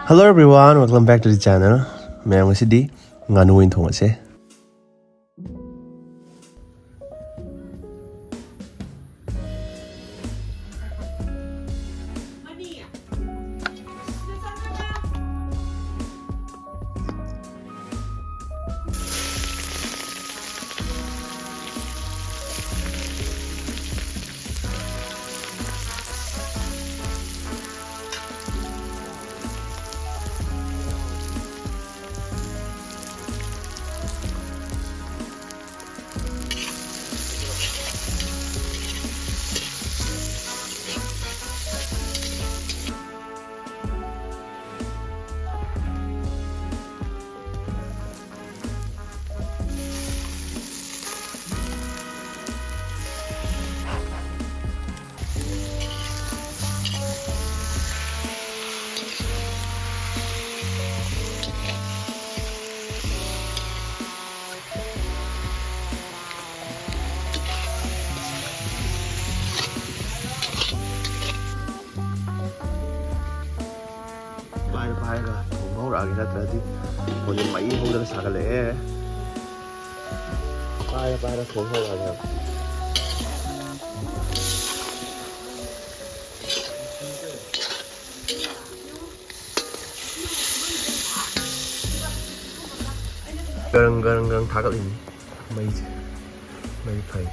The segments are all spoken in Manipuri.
Hello everyone, welcome back to the channel. Mayang ngasidi Nganu in thongase. Paga, thongba ra gina tradi. Poni mai hongda sagale e. Paga thongba ra gina. Garang thagal ini. Mai phai.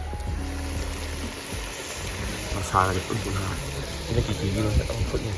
Masala ni pun ha. Ini kiki ni sa tong phut ni.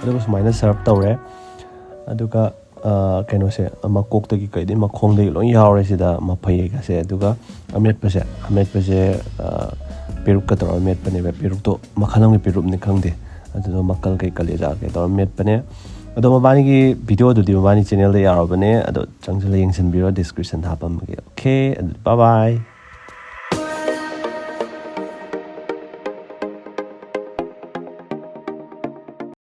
Aduga sumaina serve tawre aduga kainose makok tagi kaidi makhong dai loi yaure sida maphai ga se aduga amet pase peruk ka tor amet pane be peruk to makhanam gi perup ni khangde adu makal kai kaleja ke tor amet pane adu mabani gi video du di mabani channel de yarobane adu changjala yengsin biro description hapam ge okay bye bye.